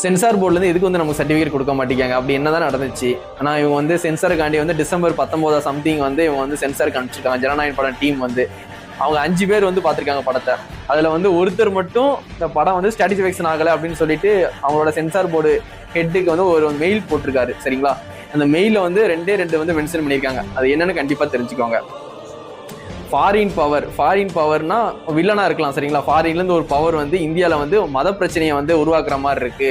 Sensor போர்ட்லேருந்து எதுக்கு வந்து நமக்கு சர்டிஃபிகேட் கொடுக்க மாட்டேங்காங்க, அப்படி என்னதான் நடந்துச்சு? ஆனால் இவங்க வந்து சென்சாருக்காண்டி வந்து டிசம்பர் 19 சம்திங் வந்து இவங்க வந்து சென்சாருக்கு அனுப்பிச்சிருக்காங்க. ஜனநாயக படம் டீம் வந்து அவங்க 5 பேர் வந்து பார்த்துருக்காங்க படத்தை. அதில் வந்து ஒருத்தர் மட்டும் இந்த படம் வந்து ஸ்டாட்டிஸ்ஃபேக்ஷன் ஆகலை அப்படின்னு சொல்லிட்டு அவங்களோட சென்சார் போர்டு ஹெட்டுக்கு வந்து ஒரு மெயில் போட்டிருக்காரு. சரிங்களா? அந்த மெயிலில் வந்து 2 வந்து மென்ஷன் பண்ணியிருக்காங்க. அது என்னன்னு கண்டிப்பாக தெரிஞ்சுக்கோங்க. ஃபாரின் பவர்னா வில்லனா இருக்கலாம். சரிங்களா? ஃபாரின்லேருந்து ஒரு பவர் வந்து இந்தியாவில் வந்து மத பிரச்சனையை வந்து உருவாக்குற மாதிரி இருக்கு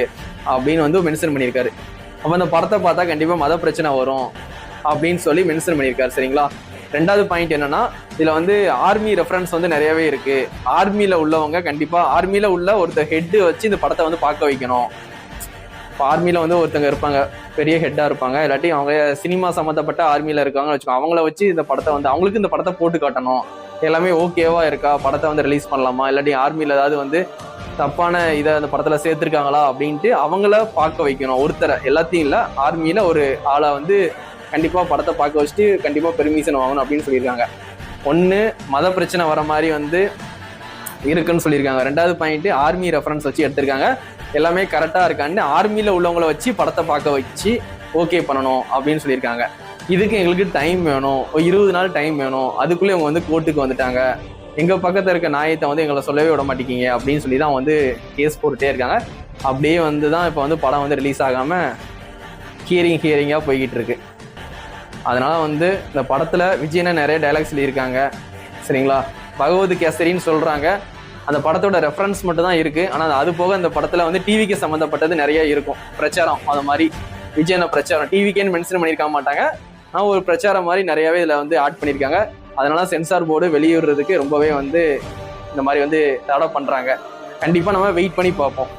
அப்படின்னு வந்து மென்ஷன் பண்ணியிருக்காரு. அப்போ அந்த படத்தை பார்த்தா கண்டிப்பாக மத பிரச்சனை வரும் அப்படின்னு சொல்லி மென்ஷன் பண்ணியிருக்காரு. சரிங்களா? 2வது பாயிண்ட் என்னன்னா, இதில் வந்து ஆர்மி ரெஃபரன்ஸ் வந்து நிறையவே இருக்கு. ஆர்மியில் உள்ளவங்க கண்டிப்பாக ஆர்மியில் உள்ள ஒருத்தர் ஹெட்டு வச்சு இந்த படத்தை வந்து பார்க்க வைக்கணும். இப்போ ஆர்மியில் வந்து ஒருத்தங்க இருப்பாங்க, பெரிய ஹெட்டாக இருப்பாங்க, இல்லாட்டி அவங்க சினிமா சம்மந்தப்பட்ட ஆர்மியில் இருக்காங்கன்னு வச்சுக்கோங்க. அவங்கள வச்சு இந்த படத்தை வந்து அவங்களுக்கு இந்த படத்தை போட்டு காட்டணும். எல்லாமே ஓகேவா இருக்கா, படத்தை வந்து ரிலீஸ் பண்ணலாமா, இல்லாட்டி ஆர்மியில் ஏதாவது வந்து தப்பான இதை அந்த படத்தில் சேர்த்துருக்காங்களா அப்படின்ட்டு அவங்கள பார்க்க வைக்கணும். ஒருத்தரை, எல்லாத்தையும் இல்லை, ஆர்மியில் ஒரு ஆளை வந்து கண்டிப்பாக படத்தை பார்க்க வச்சுட்டு கண்டிப்பாக பெர்மிஷன் வாங்கணும் அப்படின்னு சொல்லியிருக்காங்க. ஒன்று மத பிரச்சனை வர மாதிரி வந்து இருக்குன்னு சொல்லியிருக்காங்க. 2வது பாயிண்ட் ஆர்மி ரெஃபரன்ஸ் வச்சு எடுத்திருக்காங்க. எல்லாமே கரெக்டாக இருக்கான்னு ஆர்மியில் உள்ளவங்கள வச்சு படத்தை பார்க்க வச்சு ஓகே பண்ணணும் அப்படின்னு சொல்லியிருக்காங்க. இதுக்கு எங்களுக்கு டைம் வேணும், 20 நாள் டைம் வேணும். அதுக்குள்ளே இவங்க வந்து கோர்ட்டுக்கு வந்துட்டாங்க. எங்கள் பக்கத்தில் இருக்க நியாயத்தை வந்து எங்களை சொல்லவே விட மாட்டேங்கிங்க அப்படின்னு சொல்லி தான் வந்து கேஸ் போட்டுகிட்டே இருக்காங்க. அப்படியே வந்து தான் இப்போ வந்து படம் வந்து ரிலீஸ் ஆகாமல் ஹியரிங்காக போய்கிட்டு இருக்கு. அதனால வந்து இந்த படத்தில் விஜயனை நிறைய டைலாக் சொல்லியிருக்காங்க. சரிங்களா? பகவத் கேசரின்னு சொல்கிறாங்க. அந்த படத்தோட ரெஃபரன்ஸ் மட்டும் தான் இருக்குது. ஆனால் அது போக அந்த படத்தில் வந்து டிவிக்கு சம்மந்தப்பட்டது நிறைய இருக்கும். பிரச்சாரம், அது மாதிரி விஜயனை பிரச்சாரம் டிவிக்கேன்னு மென்ஷன் பண்ணியிருக்க மாட்டாங்க. ஆனால் ஒரு பிரச்சாரம் மாதிரி நிறையாவே இதில் வந்து ஆட் பண்ணியிருக்காங்க. அதனால சென்சார் போர்டு வெளியிடுறதுக்கு ரொம்பவே வந்து இந்த மாதிரி வந்து தடை பண்ணுறாங்க. கண்டிப்பாக நம்ம வெயிட் பண்ணி பார்ப்போம்.